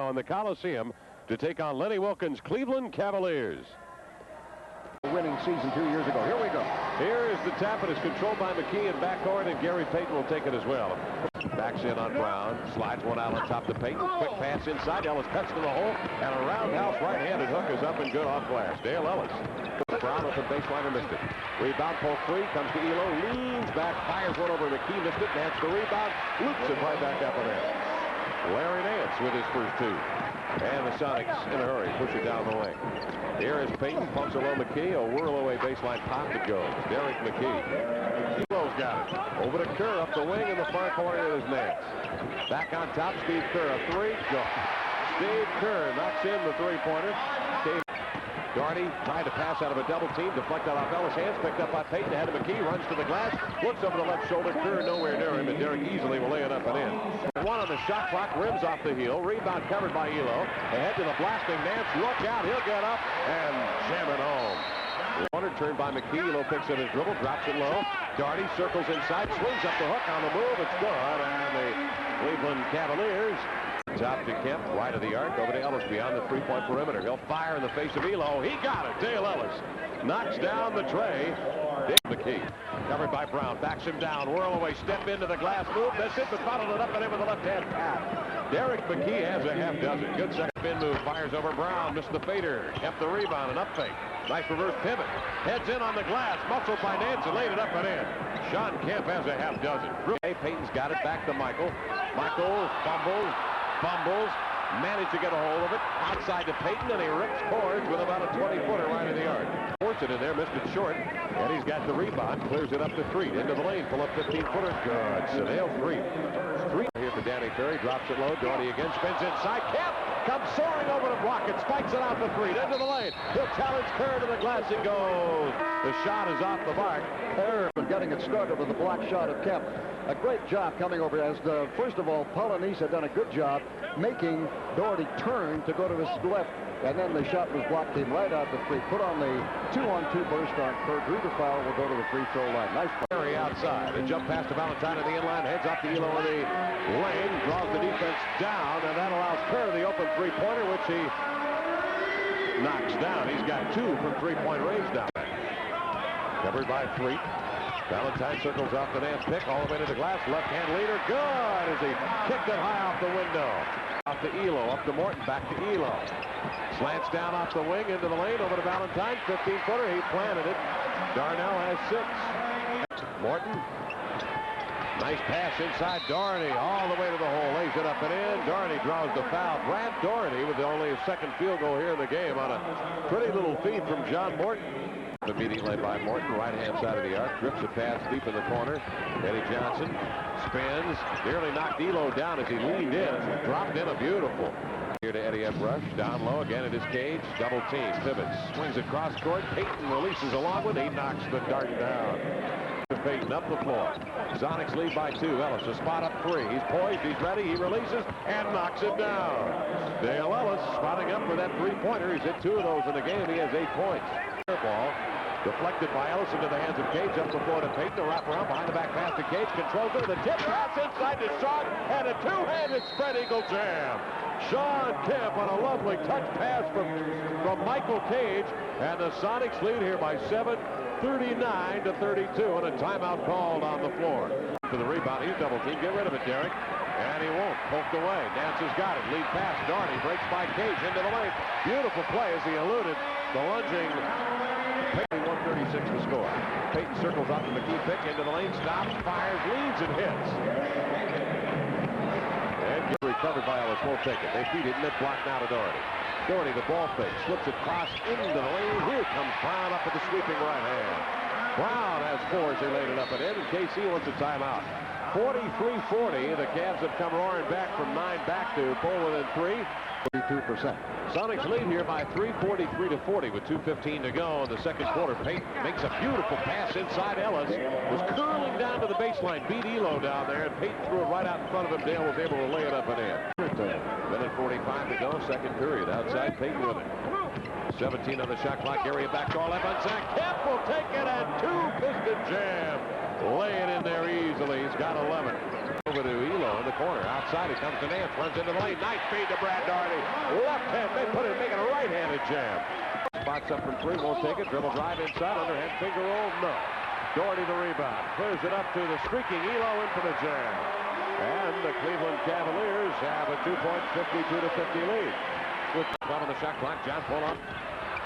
now in the Coliseum to take on Lenny Wilkins' Cleveland Cavaliers. Winning season 2 years ago. Here we go. Here is the tap. It is controlled by McKee in backcourt, and Gary Payton will take it as well. Backs in on Brown, slides one out on top to Payton. Quick pass inside. Ellis cuts to the hole, and a roundhouse right-handed hook is up and good off glass. Dale Ellis. Brown off the baseline and missed it. Rebound, pull free, comes to Elo, leans back, fires one over McKee, missed it, Nance the rebound, loops it right back up and in. Larry Nance with his first two. And the Sonics in a hurry, push it down the wing. Here is Payton, pumps it low McKee, a whirl away baseline pop it goes. Derek McKee. Elo's got it. Over to Kerr, up the wing in the far corner is Nance. Back on top, Steve Kerr, a three, go. Steve Kerr knocks in the three-pointer. Doherty tried to pass out of a double team, deflected off Ellis' hands, picked up by Payton, ahead of McKee, runs to the glass, looks over the left shoulder, Kerr nowhere near him, and Derek easily will lay it up and in. One on the shot clock, rims off the heel, rebound covered by Elo, ahead to the blasting Nance, look out, he'll get up and jam it home. Corner turned by McKee, Elo picks up his dribble, drops it low, Doherty circles inside, swings up the hook on the move, it's good, and the Cleveland Cavaliers top to Kemp, right of the arc, over to Ellis beyond the three-point perimeter. He'll fire in the face of Elo. He got it. Dale Ellis knocks down the tray. Dave McKee, covered by Brown, backs him down, whirl away, step into the glass, move, that's it, but followed it up and in with the left-hand pass. Derek McKee has a half dozen. Good second spin move, fires over Brown, missed the fader, kept the rebound, and up fake. Nice reverse pivot. Heads in on the glass, muscled by Nance and laid it up and in. Sean Kemp has a half dozen. Payton's got it back to Michael. Michael fumbles, managed to get a hold of it, outside to Payton, and he rips towards with about a 20-footer right in the arc. Forced it in there, missed it short, and he's got the rebound, clears it up to Threet, into the lane, pull up 15-footer, good. Sadale Threet here for Danny Ferry, drops it low, Doherty again, spins inside, Kemp comes soaring over the block, and spikes it out for Threet, into the lane, he'll challenge Kerr to the glass, and goes. The shot is off the mark. Kerr getting it started with the block shot of Kemp. A great job coming over as first of all, Polynice had done a good job making Doherty turn to go to his left, and then the shot was blocked him right out the free. Put on the 2-on-2 burst on Kerr, drew the foul, will go to the free throw line. Nice play. Ferry outside, and jump pass to Valentine in the inline, heads off to Elo in the lane, draws the defense down, and that allows Kerr the open three-pointer, which he knocks down. He's got two from three-point range down. Covered by Threet. Valentine circles off the Nance pick, all the way to the glass, left-hand leader, good, as he kicked it high off the window. Off to Elo, up to Morton, back to Elo. Slants down off the wing, into the lane, over to Valentine, 15-footer, he planted it. Darnell has 6. Morton, nice pass inside Doherty, all the way to the hole, lays it up and in. Doherty draws the foul. Brad Doherty with only his second field goal here in the game on a pretty little feed from John Morton. Immediately by Morton, right-hand side of the arc, drips a pass deep in the corner. Eddie Johnson spins, nearly knocked Elo down as he leaned in, dropped in a beautiful. Here to Eddie F. Rush, down low again at his cage, double team, pivots, swings across court, Payton releases a long one, he knocks the dart down. Payton up the floor. Sonics lead by 2. Ellis, a spot up 3. He's poised, he's ready, he releases, and knocks it down. Dale Ellis spotting up for that three-pointer. He's hit 2 of those in the game. He has 8 points. Ball deflected by Ellis into the hands of Cage, up the floor to Payton, a wraparound behind the back pass to Cage, controls it, the tip pass inside to Sean, and a two-handed spread eagle jam. Sean Kemp on a lovely touch pass from Michael Cage, and the Sonics lead here by 7, 39 to 32, and a timeout called on the floor. For the rebound, he's double team, get rid of it, Derek. And he won't, poked away. Nance has got it, lead pass, Doherty breaks by Cage into the lane. Beautiful play as he eluded the lunging Payton, 136 to score. Payton circles off the McKee pick, into the lane, stops, fires, leads, and hits. And recovered by Ellis, won't take it. They feed it, mid-block now to Doherty. Doherty, the ball fake, slips it across into the lane. Here comes Brown up with the sweeping right hand. Brown has 4 as they laid it up and in, and KC wants a timeout. 43-40, the Cavs have come roaring back from 9 back to pull within 3. 42%. Sonics lead here by 3, 43 to 40 with 2:15 to go in the second quarter. Payton makes a beautiful pass inside. Ellis was curling down to the baseline, beat Elo down there, and Payton threw it right out in front of him. Dale was able to lay it up and in. Minute 45 to go, second period. Outside, Payton with it. 17 on the shot clock. Area back door left on side. Kemp will take it, and 2 piston jam. Lay it in there easily. He's got 11. Over to Elo. in the corner. Outside, he comes to Nance, runs into the lane. Nice feed to Brad Daugherty. Left hand, they put it, making a right-handed jam. Spots up from three, won't take it. Dribble drive inside, underhand finger roll, no. Daugherty the rebound. Clears it up to the streaking Elo into the jam. And the Cleveland Cavaliers have a 2-point 52-50 lead. With 12 on the shot clock, John pull up.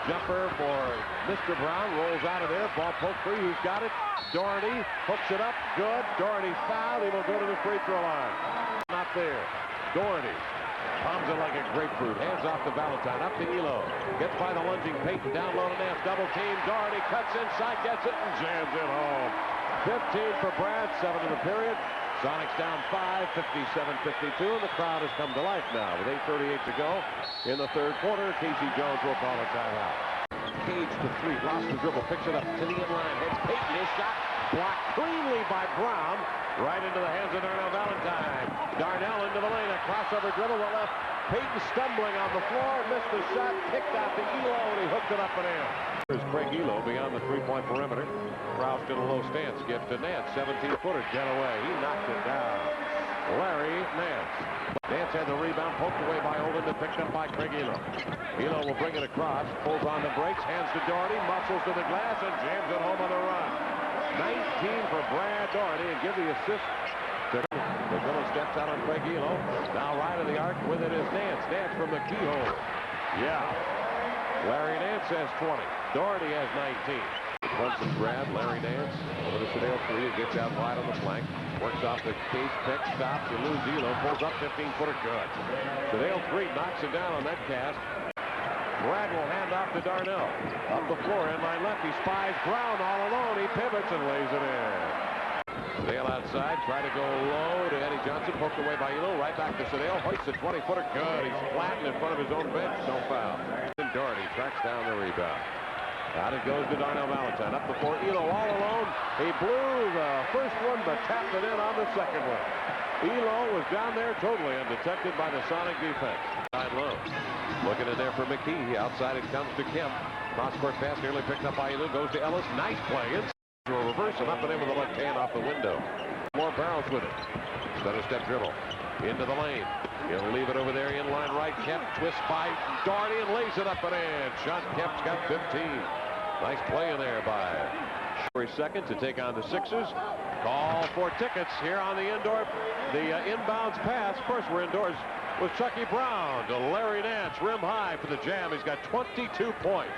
Jumper for Mr. Brown, rolls out of there. Ball poked free, who's got it? Daugherty hooks it up, good. Daugherty fouled, he will go to the free throw line. Not there. Daugherty palms it like a grapefruit, hands off to Valentine, up to Elo. Gets by the lunging Payton, down low to Nance, double team. Daugherty cuts inside, gets it, and jams it home. 15 for Brad, 7 in the period. Sonics down 5, 57-52, and the crowd has come to life now with 8:38 to go in the third quarter. Casey Jones will call a timeout. Cage to three, lost the dribble, picks it up to the inline, hits Payton, his shot blocked cleanly by Brown, right into the hands of Darnell Valentine. Darnell into the lane, a crossover dribble to left. Payton stumbling on the floor, missed the shot, kicked out to Elo, and he hooked it up and in. Here's Craig Elo beyond the three-point perimeter. Crouched in a low stance. Give to Nance. 17-footer. Get away. He knocked it down. Larry Nance. Nance had the rebound. Poked away by Olin and picked up by Craig Elo. Elo will bring it across. Pulls on the brakes. Hands to Daugherty. Muscles to the glass and jams it home on the run. 19 for Brad Daugherty and give the assist to McMillan. Steps out on Craig Elo. Now right of the arc with it is Nance. Nance from the keyhole. Yeah. Larry Nance has 20. Daugherty has 19. Clemson grab, Larry Nance over to Sedale 3. It gets out wide on the flank. Works off the cage pick, stops. You lose Elo. Pulls up 15-footer. Good. Sedale 3 knocks it down on that cast. Brad will hand off to Darnell. Up the floor, inline left. He spies Brown all alone. He pivots and lays it in. Sedale outside. Try to go low to Eddie Johnson. Poked away by Elo. Right back to Sedale. Hoists a 20-footer. Good. He's flattened in front of his own bench. No foul. Daugherty tracks down the rebound. Out it goes to Darnell Valentine. Up the floor. Elo all alone. He blew the first one, but tapped it in on the second one. Elo was down there totally undetected by the Sonic defense. Side low. Looking in there for McKee. Outside it comes to Kemp. Cross-court pass nearly picked up by Elo. Goes to Ellis. Nice play. Into a reverse and up and in with the left hand off the window. More Barrows with it. Stutter step dribble. Into the lane. He'll leave it over there in line right. Kemp twists by Daugherty and lays it up and in. Sean Kemp's got 15. Nice play in there by second to take on the Sixers. Call for tickets here on the inbounds pass. First we're indoors with Chucky Brown to Larry Nance. Rim high for the jam. He's got 22 points.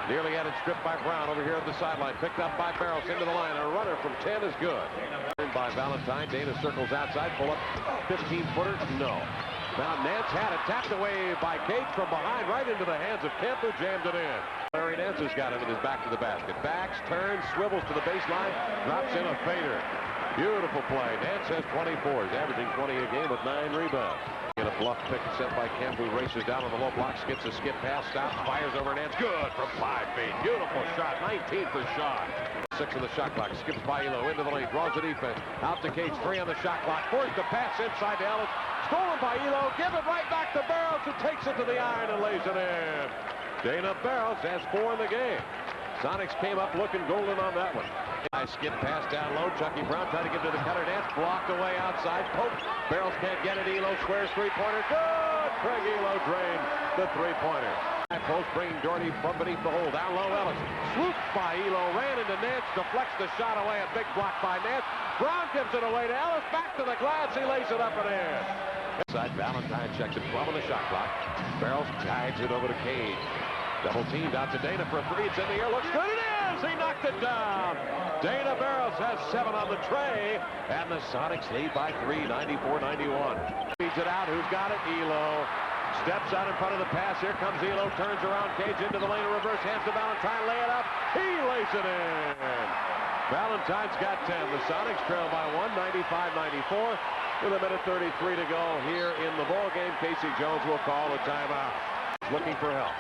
Nearly had it stripped by Brown over here at the sideline. Picked up by Barrows into the line. A runner from 10 is good. By Valentine. Dana circles outside. Pull up 15-footer. No. Now Nance had it. Tapped away by Cage from behind. Right into the hands of Kemp, who jammed it in. Larry Nance has got it with his back to the basket. Backs, turns, swivels to the baseline. Drops in a fader. Beautiful play. Nance has 24. He's averaging 20 a game with 9 rebounds. In a bluff pick set by Kemp, who races down on the low block, skips a skip pass, stops, fires over Nance. Good from 5 feet. Beautiful shot. 19 for Shaw. 6 on the shot clock. Skips by Elo into the lane. Draws the defense. Out to Cage. 3 on the shot clock. Forced to pass inside to Ellis. Stolen by Elo. Give it right back to Barrows, who takes it to the iron and lays it in. Dana Barrows has 4 in the game. Sonics came up looking golden on that one. Nice skip pass down low. Chucky Brown tried to get to the cutter. Nance blocked away outside. Pope. Barrows can't get it. Elo squares three-pointer. Good! Craig Elo drained the three-pointer. Post bringing Daugherty from beneath the hole. Down low, Ellis. Swooped by Elo. Ran into Nance. Deflects the shot away. A big block by Nance. Brown gives it away to Ellis. Back to the glass. He lays it up and in. Inside, Valentine checks it. 12 on the shot clock. Barrows guides it over to Cage. Double teamed out to Dana for a 3. It's in the air. Looks good. It is. He knocked it down. Dana Barrows has 7 on the tray. And the Sonics lead by 3, 94-91. Feeds it out. Who's got it? Elo. Steps out in front of the pass. Here comes Elo. Turns around. Cage into the lane. A reverse. Hands to Valentine. Lay it up. He lays it in. Valentine's got 10. The Sonics trail by 1, 95-94. With a minute 33 to go here in the ball game. Casey Jones will call a timeout. Looking for help.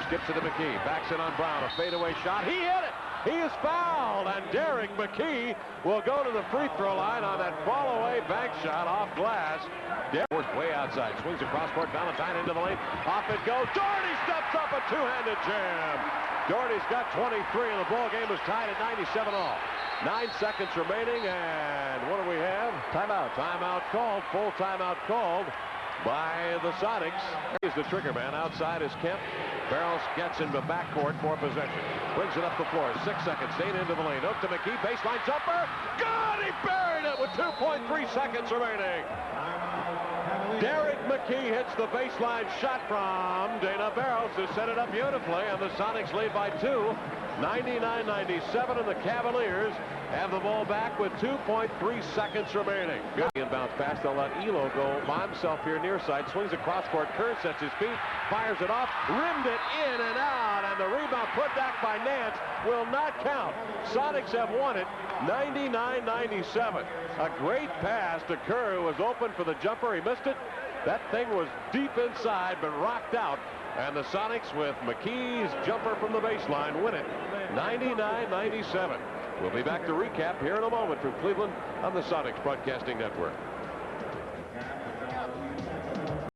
Skips to the McKee. Backs it on Brown. A fadeaway shot. He hit it. He is fouled. And Derek McKee will go to the free throw line on that fall-away bank shot off glass. Derek way outside. Swings across court. Valentine into the lane. Off it goes. Daugherty steps up. A two-handed jam. Daugherty's got 23, and the ball game is tied at 97 all. 9 seconds remaining, and what do we have? Timeout. Timeout called. Full timeout called by the Sonics. Here's the trigger man. Outside is Kemp. Barrows gets into backcourt for possession. Brings it up the floor. 6 seconds. Stayed into the lane. Up to McKee. Baseline jumper. Good! He buried it with 2.3 seconds remaining. Derek McKee hits the baseline shot from Dana Barrows, who set it up beautifully, and the Sonics lead by 2. 99-97, and the Cavaliers have the ball back with 2.3 seconds remaining. Good inbounds pass. They'll let Elo go by himself here near side. Swings across court. Kerr sets his feet. Fires it off. Rimmed it in and out. And the rebound put back by Nance will not count. Sonics have won it 99-97. A great pass to Kerr, who was open for the jumper. He missed it. That thing was deep inside, but rocked out. And the Sonics, with McKee's jumper from the baseline, win it 99-97. We'll be back to recap here in a moment from Cleveland on the Sonics Broadcasting Network.